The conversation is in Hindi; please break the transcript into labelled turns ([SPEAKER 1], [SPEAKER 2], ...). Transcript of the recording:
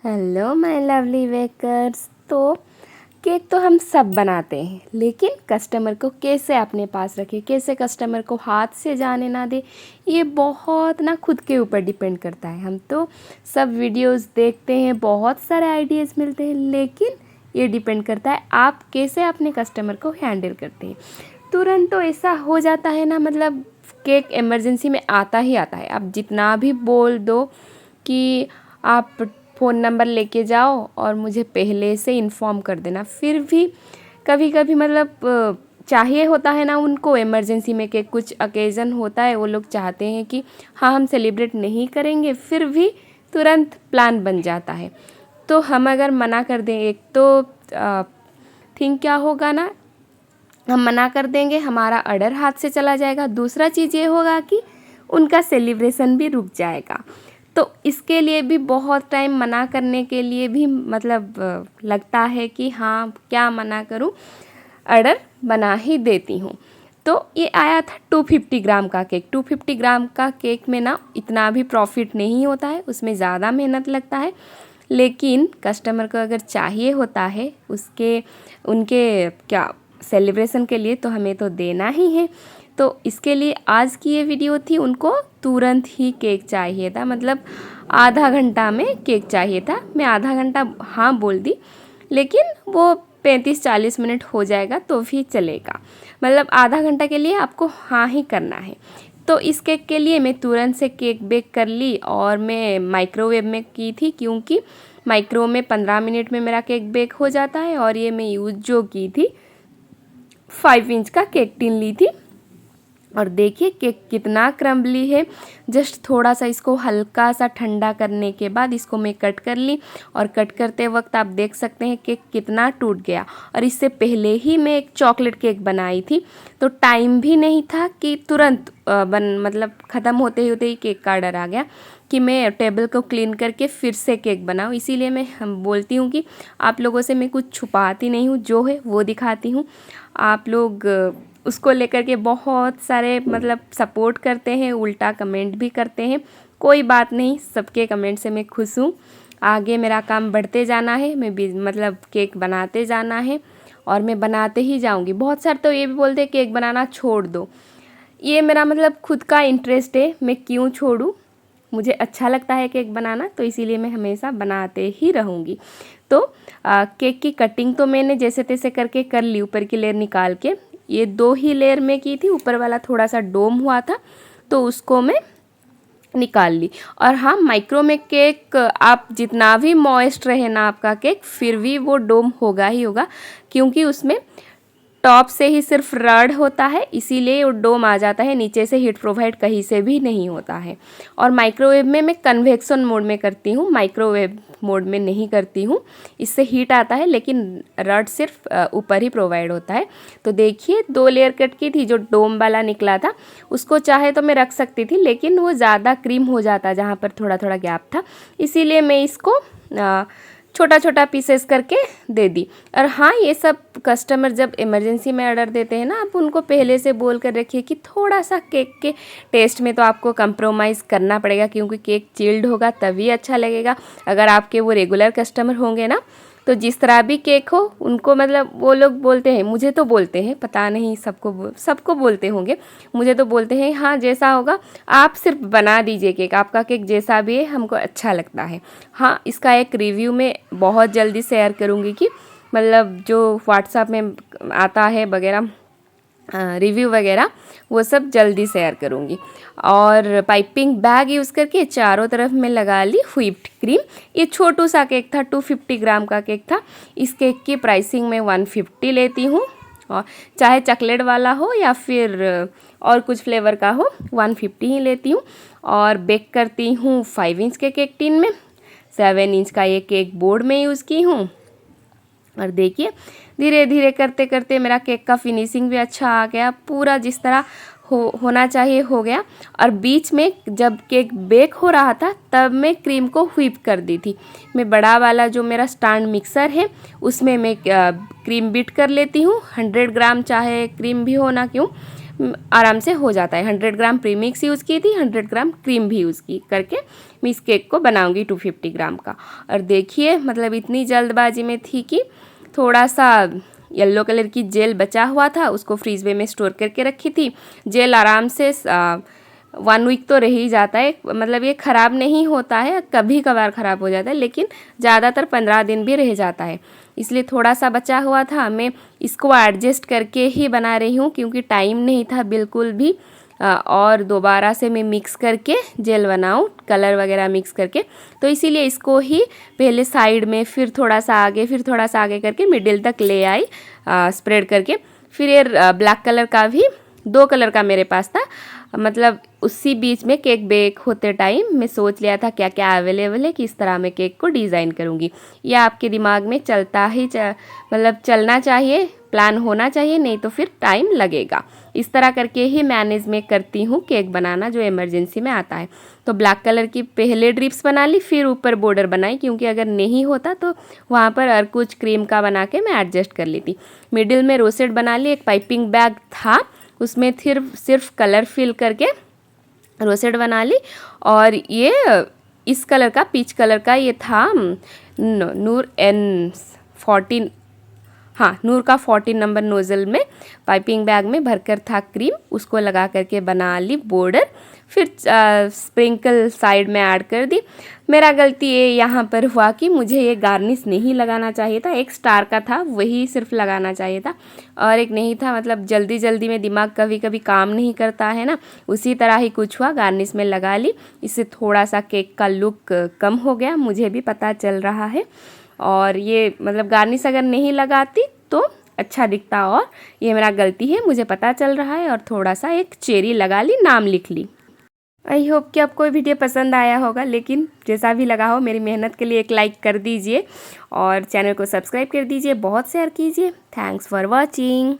[SPEAKER 1] Hello my lovely bakers. तो केक तो हम सब बनाते हैं, लेकिन कस्टमर को कैसे अपने पास रखें, कैसे कस्टमर को हाथ से जाने ना दे, ये बहुत ना खुद के ऊपर डिपेंड करता है। हम तो सब वीडियोस देखते हैं, बहुत सारे आइडियाज़ मिलते हैं, लेकिन ये डिपेंड करता है आप कैसे अपने कस्टमर को हैंडल करते हैं। तुरंत तो ऐसा हो जाता है ना, मतलब केक इमरजेंसी में आता ही आता है। आप जितना भी बोल दो कि आप फ़ोन नंबर लेके जाओ और मुझे पहले से इन्फॉर्म कर देना, फिर भी कभी कभी मतलब चाहिए होता है ना उनको इमरजेंसी में कि कुछ ओकेज़न होता है, वो लोग चाहते हैं कि हाँ हम सेलिब्रेट नहीं करेंगे, फिर भी तुरंत प्लान बन जाता है। तो हम अगर मना कर दें, एक तो थिंक क्या होगा ना, हम मना कर देंगे, हमारा ऑर्डर हाथ से चला जाएगा। दूसरा चीज़ ये होगा कि उनका सेलिब्रेशन भी रुक जाएगा। तो इसके लिए भी बहुत टाइम मना करने के लिए भी मतलब लगता है कि हाँ क्या मना करूँ, ऑर्डर बना ही देती हूँ। तो ये आया था 250 ग्राम का केक। 250 ग्राम का केक में ना इतना भी प्रॉफिट नहीं होता है, उसमें ज़्यादा मेहनत लगता है, लेकिन कस्टमर को अगर चाहिए होता है उसके उनके क्या सेलिब्रेशन के लिए, तो हमें तो देना ही है। तो इसके लिए आज की ये वीडियो थी। उनको तुरंत ही केक चाहिए था, मतलब आधा घंटा में केक चाहिए था। मैं आधा घंटा हाँ बोल दी, लेकिन वो 35-40 मिनट हो जाएगा तो भी चलेगा। मतलब आधा घंटा के लिए आपको हाँ ही करना है। तो इस केक के लिए मैं तुरंत से केक बेक कर ली, और मैं माइक्रोवेव में की थी, क्योंकि माइक्रो में 15 मिनट में मेरा केक बेक हो जाता है। और ये मैं यूज़ जो की थी 5 इंच का केक टिन ली थी। और देखिए केक कितना क्रम्बली है। जस्ट थोड़ा सा इसको हल्का सा ठंडा करने के बाद इसको मैं कट कर ली, और कट करते वक्त आप देख सकते हैं केक कितना टूट गया। और इससे पहले ही मैं एक चॉकलेट केक बनाई थी, तो टाइम भी नहीं था कि तुरंत मतलब ख़त्म होते ही केक का ऑर्डर आ गया कि मैं टेबल को क्लीन करके फिर से केक बनाऊँ। इसीलिए मैं बोलती हूँ कि आप लोगों से मैं कुछ छुपाती नहीं हूँ, जो है वो दिखाती हूँ। आप लोग उसको लेकर के बहुत सारे मतलब सपोर्ट करते हैं, उल्टा कमेंट भी करते हैं। कोई बात नहीं, सबके कमेंट से मैं खुश हूँ। आगे मेरा काम बढ़ते जाना है, मैं भी मतलब केक बनाते जाना है, और मैं बनाते ही जाऊँगी। बहुत सारे तो ये भी बोलते हैं केक बनाना छोड़ दो। ये मेरा मतलब खुद का इंटरेस्ट है, मैं क्यों छोड़ूँ। मुझे अच्छा लगता है केक बनाना, तो इसीलिए मैं हमेशा बनाते ही रहूँगी। तो केक की कटिंग तो मैंने जैसे तैसे करके कर ली, ऊपर की लेयर निकाल के। ये 2 ही लेयर में की थी, ऊपर वाला थोड़ा सा डोम हुआ था, तो उसको मैं निकाल ली। और हाँ, माइक्रो में केक आप जितना भी मॉइस्ट रहे ना आपका केक, फिर भी वो डोम होगा ही होगा, क्योंकि उसमें टॉप से ही सिर्फ रड होता है, इसीलिए वो डोम आ जाता है। नीचे से हीट प्रोवाइड कहीं से भी नहीं होता है। और माइक्रोवेव में मैं कन्वेक्शन मोड में करती हूँ, माइक्रोवेव मोड में नहीं करती हूँ। इससे हीट आता है, लेकिन रड सिर्फ ऊपर ही प्रोवाइड होता है। तो देखिए 2 लेयर कट की थी, जो डोम वाला निकला था उसको चाहे तो मैं रख सकती थी, लेकिन वो ज़्यादा क्रीम हो जाता जहाँ पर थोड़ा थोड़ा गैप था, इसीलिए मैं इसको छोटा छोटा पीसेस करके दे दी। और हाँ, ये सब कस्टमर जब इमरजेंसी में ऑर्डर देते हैं ना, आप उनको पहले से बोल कर रखिए कि थोड़ा सा केक के टेस्ट में तो आपको कंप्रोमाइज़ करना पड़ेगा, क्योंकि केक चिल्ड होगा तभी अच्छा लगेगा। अगर आपके वो रेगुलर कस्टमर होंगे ना, तो जिस तरह भी केक हो उनको मतलब वो लोग बोलते हैं, मुझे तो बोलते हैं, पता नहीं सबको बोलते होंगे, मुझे तो बोलते हैं हाँ जैसा होगा आप सिर्फ बना दीजिए केक, आपका केक जैसा भी है हमको अच्छा लगता है। हाँ, इसका एक रिव्यू मैं बहुत जल्दी शेयर करूँगी, कि मतलब जो व्हाट्सएप में आता है वगैरह रिव्यू वगैरह, वो सब जल्दी शेयर करूँगी। और पाइपिंग बैग यूज़ करके चारों तरफ में लगा ली व्हिप्ड क्रीम। ये छोटू सा केक था, 250 ग्राम का केक था। इस केक की प्राइसिंग मैं 150 लेती हूँ, और चाहे चॉकलेट वाला हो या फिर और कुछ फ्लेवर का हो, 150 ही लेती हूँ। और बेक करती हूँ 5 इंच के केक टिन में। 7 इंच का ये केक बोर्ड में यूज़ की हूँ। और देखिए धीरे धीरे करते करते मेरा केक का फिनिशिंग भी अच्छा आ गया, पूरा जिस तरह होना चाहिए हो गया। और बीच में जब केक बेक हो रहा था तब मैं क्रीम को व्हिप कर दी थी। मैं बड़ा वाला जो मेरा स्टैंड मिक्सर है उसमें मैं क्रीम बीट कर लेती हूँ। 100 ग्राम चाहे क्रीम भी हो ना क्यों, आराम से हो जाता है। 100 ग्राम प्रीमिक्स यूज़ की थी, 100 ग्राम क्रीम भी यूज़ की करके मैं इस केक को बनाऊंगी 250 ग्राम का। और देखिए मतलब इतनी जल्दबाजी में थी कि थोड़ा सा येलो कलर की जेल बचा हुआ था, उसको फ्रीज में स्टोर करके रखी थी। जेल आराम से 1 वीक तो रह ही जाता है, मतलब ये ख़राब नहीं होता है, कभी कभार ख़राब हो जाता है, लेकिन ज़्यादातर 15 दिन भी रह जाता है। इसलिए थोड़ा सा बचा हुआ था, मैं इसको एडजस्ट करके ही बना रही हूँ क्योंकि टाइम नहीं था बिल्कुल भी। और दोबारा से मैं मिक्स करके जेल बनाऊँ, कलर वगैरह मिक्स करके, तो इसीलिए इसको ही पहले साइड में फिर थोड़ा सा आगे फिर थोड़ा सा आगे करके मिडिल तक ले आई स्प्रेड करके। फिर ये ब्लैक कलर का भी 2 कलर का मेरे पास था, मतलब उसी बीच में केक बेक होते टाइम मैं सोच लिया था क्या क्या अवेलेबल है, किस तरह मैं केक को डिज़ाइन करूँगी। ये आपके दिमाग में चलता ही मतलब चलना चाहिए, प्लान होना चाहिए, नहीं तो फिर टाइम लगेगा। इस तरह करके ही मैनेज में करती हूँ केक बनाना जो इमरजेंसी में आता है। तो ब्लैक कलर की पहले ड्रिप्स बना ली, फिर ऊपर बॉर्डर बनाई, क्योंकि अगर नहीं होता तो वहाँ पर और कुछ क्रीम का बना के मैं एडजस्ट कर लेती। मिडिल में रोसेट बना ली, एक पाइपिंग बैग था उसमें सिर्फ कलर फिल करके रोसेट बना ली। और ये इस कलर का पीच कलर का ये था नूर N14, हाँ नूर का 14 नंबर नोज़ल में पाइपिंग बैग में भरकर था क्रीम, उसको लगा करके बना ली बॉर्डर। फिर स्प्रिंकल साइड में ऐड कर दी। मेरा गलती ये यहाँ पर हुआ कि मुझे ये गार्निश नहीं लगाना चाहिए था, एक स्टार का था वही सिर्फ लगाना चाहिए था और एक नहीं था, मतलब जल्दी जल्दी में दिमाग कभी कभी काम नहीं करता है ना, उसी तरह ही कुछ हुआ, गार्निश में लगा ली। इससे थोड़ा सा केक का लुक कम हो गया, मुझे भी पता चल रहा है। और ये मतलब गार्निश अगर नहीं लगाती तो अच्छा दिखता, और ये मेरा गलती है, मुझे पता चल रहा है। और थोड़ा सा एक चेरी लगा ली, नाम लिख ली। आई होप कि आपको वीडियो पसंद आया होगा, लेकिन जैसा भी लगा हो मेरी मेहनत के लिए एक लाइक कर दीजिए और चैनल को सब्सक्राइब कर दीजिए, बहुत शेयर कीजिए। Thanks for watching.